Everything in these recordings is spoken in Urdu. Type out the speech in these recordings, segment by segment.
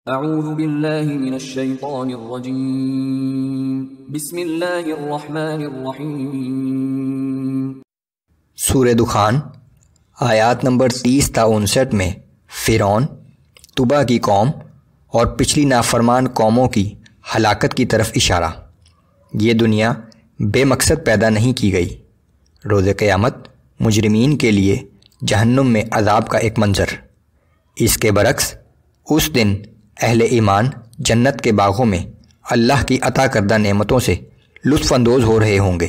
اعوذ باللہ من الشیطان الرجیم بسم اللہ الرحمن الرحیم۔ سورہ دخان آیات نمبر 30 تا 59 میں فرعون، طبع کی قوم اور پچھلی نافرمان قوموں کی ہلاکت کی طرف اشارہ۔ یہ دنیا بے مقصد پیدا نہیں کی گئی۔ روز قیامت مجرمین کے لیے جہنم میں عذاب کا ایک منظر۔ اس کے برعکس اس دن اہل ایمان جنت کے باغوں میں اللہ کی عطا کردہ نعمتوں سے لطف اندوز ہو رہے ہوں گے۔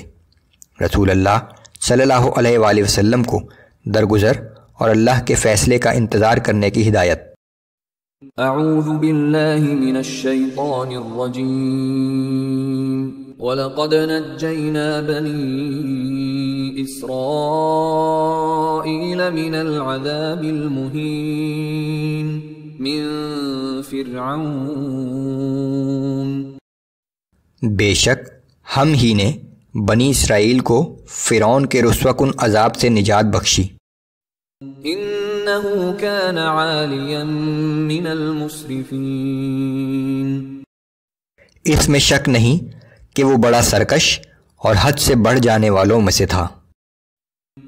رسول اللہ صلی اللہ علیہ وآلہ وسلم کو درگزر اور اللہ کے فیصلے کا انتظار کرنے کی ہدایت۔ اعوذ باللہ من الشیطان الرجیم۔ وَلَقَدْ نَجَّيْنَا بَنِي إِسْرَائِيلَ مِنَ الْعَذَابِ الْمُهِينِ من فرعون۔ بے شک ہم ہی نے بنی اسرائیل کو فرعون کے رسوا کن عذاب سے نجات بخشی۔ انہ کان عالیا من المسرفین۔ اس میں شک نہیں کہ وہ بڑا سرکش اور حد سے بڑھ جانے والوں میں سے تھا۔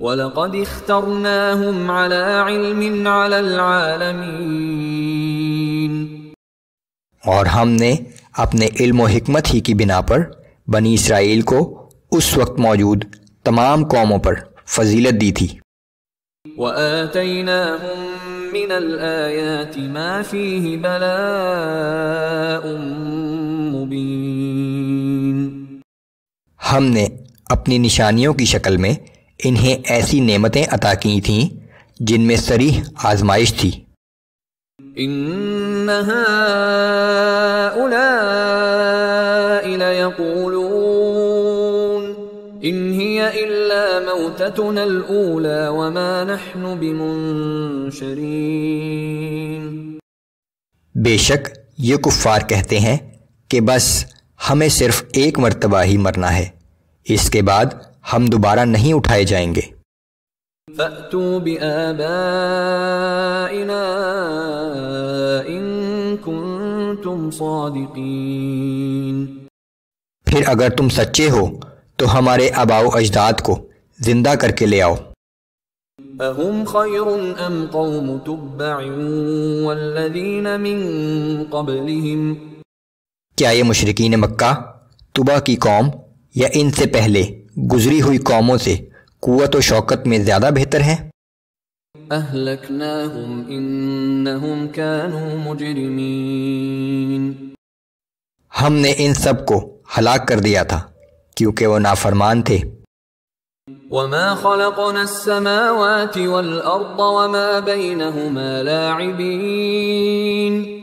وَلَقَدِ اخْتَرْنَاهُمْ عَلَى عِلْمٍ عَلَى الْعَالَمِينَ۔ اور ہم نے اپنے علم و حکمت ہی کی بنا پر بنی اسرائیل کو اس وقت موجود تمام قوموں پر فضیلت دی تھی۔ وَآتَيْنَاهُمْ مِنَ الْآيَاتِ مَا فِيهِ بَلَاءٌ مُبِينٌ۔ ہم نے اپنی نشانیوں کی شکل میں انہیں ایسی نعمتیں عطا کی تھیں جن میں صریح آزمائش تھی۔ ان هؤلاء ليقولون ان هي الا موتتنا الاولى وما نحن بمنشرين۔ بے شک یہ کفار کہتے ہیں کہ بس ہمیں صرف ایک مرتبہ ہی مرنا ہے، اس کے بعد ہم دوبارہ نہیں اٹھائے جائیں گے۔ فَأْتُوا بِآبَائِنَا إِن كُنتُمْ صَادِقِينَ۔ پھر اگر تم سچے ہو تو ہمارے آباء و اجداد کو زندہ کر کے لے آؤ۔ أَهُمْ خَيْرٌ أَمْ قَوْمُ تُبَّعٍ وَالَّذِينَ مِن قَبْلِهِمْ۔ کیا یہ مشرکین مکہ طبع کی قوم یا ان سے پہلے گزری ہوئی قوموں سے قوت و شوکت میں زیادہ بہتر ہیں؟ اہلکناہم انہم کانوا مجرمین۔ ہم نے ان سب کو ہلاک کر دیا تھا کیونکہ وہ نافرمان تھے۔ وما خلقنا السماوات والارض وما بینہما لاعبین۔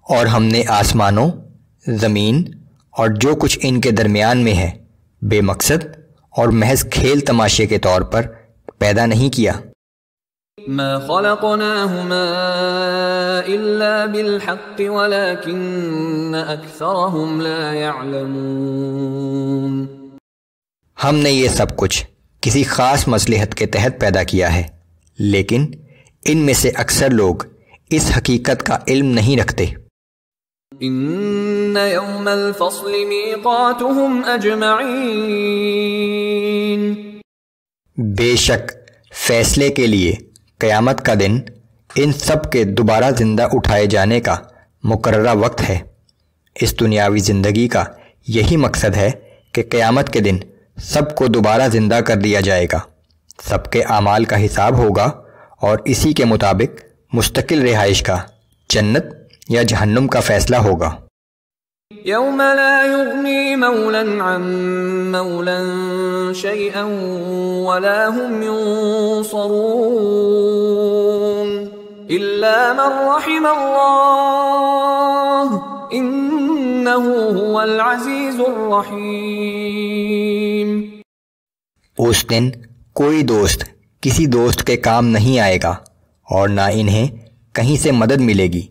اور ہم نے آسمانوں، زمین اور جو کچھ ان کے درمیان میں ہے بے مقصد اور محض کھیل تماشے کے طور پر پیدا نہیں کیا۔ ما خلقناهما الا بالحق ولكن اکثرهم لا يعلمون۔ ہم نے یہ سب کچھ کسی خاص مصلحت کے تحت پیدا کیا ہے، لیکن ان میں سے اکثر لوگ اس حقیقت کا علم نہیں رکھتے۔ ان یوم الفصل میقاتهم اجمعین۔ بے شک فیصلے کے لیے قیامت کا دن ان سب کے دوبارہ زندہ اٹھائے جانے کا مقررہ وقت ہے۔ اس دنیاوی زندگی کا یہی مقصد ہے کہ قیامت کے دن سب کو دوبارہ زندہ کر دیا جائے گا، سب کے اعمال کا حساب ہوگا اور اسی کے مطابق مستقل رہائش کا جنت یا جہنم کا فیصلہ ہوگا۔ یوم لا یغنی مولا عن مولا شیئا ولا هم ینصرون الا من رحم اللہ انہ هو العزیز الرحیم۔ اس دن کوئی دوست کسی دوست کے کام نہیں آئے گا اور نہ انہیں کہیں سے مدد ملے گی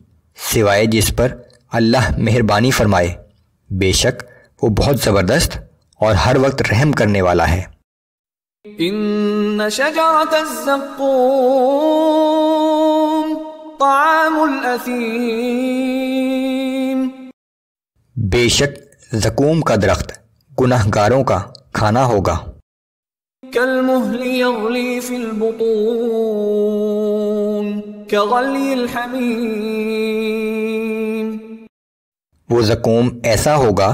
سوائے جس پر اللہ مہربانی فرمائے، بے شک وہ بہت زبردست اور ہر وقت رحم کرنے والا ہے۔ ان شجرۃ الزقوم طعام الأثيم بے شک زقوم کا درخت گناہگاروں کا کھانا ہوگا. كالمهل يغلي في البطون كغلي الحميم وہ زقوم ایسا ہوگا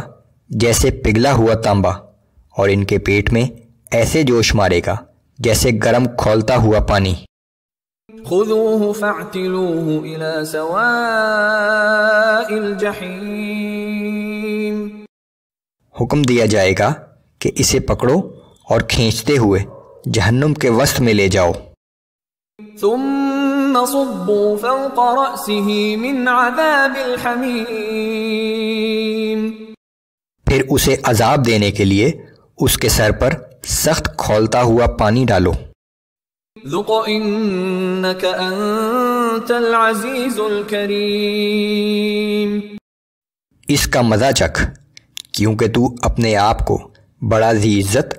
جیسے پگھلا ہوا تانبا، اور ان کے پیٹ میں ایسے جوش مارے گا جیسے گرم کھولتا ہوا پانی. خذوه فاعتلوه إلى سواء الجحيم حکم دیا جائے گا کہ اسے پکڑو اور کھینچتے ہوئے جہنم کے وسط میں لے جاؤ. ثم صبوا فوق رأسه من عذاب الحميم پھر اسے عذاب دینے کے لیے اس کے سر پر سخت کھولتا ہوا پانی ڈالو. ذق انك انت العزيز الكريم اس کا مزہ چکھ، کیونکہ تو اپنے آپ کو بڑا ذی عزت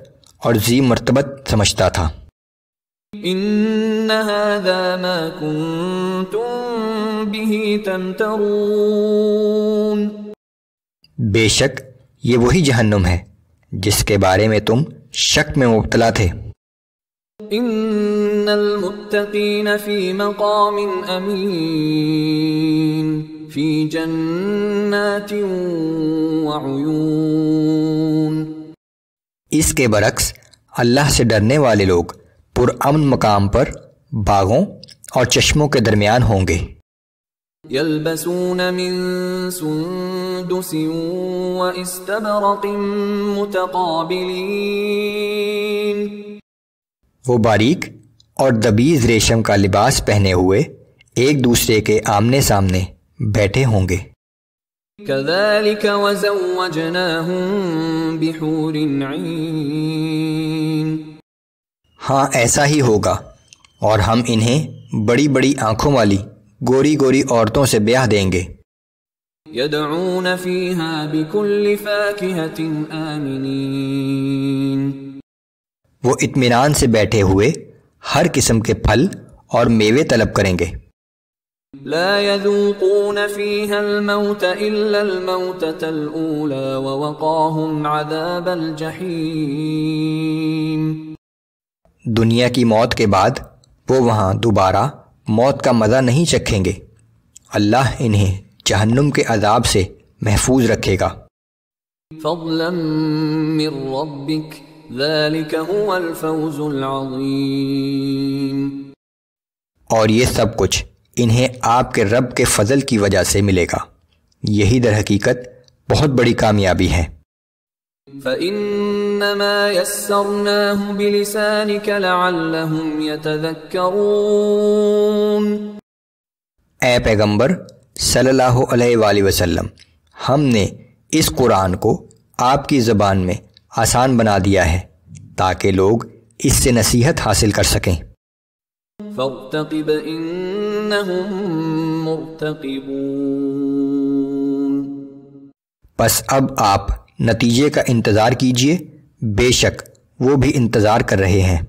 اور ذی مرتبت سمجھتا تھا. ان هذا ما كنتم به تمترون بے شک یہ وہی جہنم ہے جس کے بارے میں تم شک میں مبتلا تھے. ان المتقین فی مقام امین فی جنات وعیون اس کے برعکس اللہ سے ڈرنے والے لوگ پرامن مقام پر باغوں اور چشموں کے درمیان ہوں گے. یلبسون من سندس واستبرق متقابلین وہ باریک اور دبیز ریشم کا لباس پہنے ہوئے ایک دوسرے کے آمنے سامنے بیٹھے ہوں گے. كذلك وزوجناهم بحور عین ہاں ایسا ہی ہوگا، اور ہم انہیں بڑی بڑی آنکھوں والی گوری گوری عورتوں سے بیاہ دیں گے. يدعون فيها بكل فاكهة آمنين وہ اطمینان سے بیٹھے ہوئے ہر قسم کے پھل اور میوے طلب کریں گے. لا يذوقون فيها الموت إلا الموتة الأولى ووقاهم عذاب الجحيم دنیا کی موت کے بعد وہ وہاں دوبارہ موت کا مزہ نہیں چکھیں گے. اللہ انہیں جہنم کے عذاب سے محفوظ رکھے گا. فضلا من ربك ذلك هو الفوز العظیم اور یہ سب کچھ انہیں آپ کے رب کے فضل کی وجہ سے ملے گا، یہی در حقیقت بہت بڑی کامیابی ہے. فَإِنَّمَا يَسَّرْنَاهُ بِلِسَانِكَ لَعَلَّهُمْ يَتَذَكَّرُونَ اے پیغمبر صلی اللہ علیہ وآلہ وسلم، ہم نے اس قرآن کو آپ کی زبان میں آسان بنا دیا ہے تاکہ لوگ اس سے نصیحت حاصل کر سکیں. فَارْتَقِبْ إِنَّهُمْ مُرْتَقِبُونَ پس اب آپ نتیجے کا انتظار کیجئے، بے شک وہ بھی انتظار کر رہے ہیں.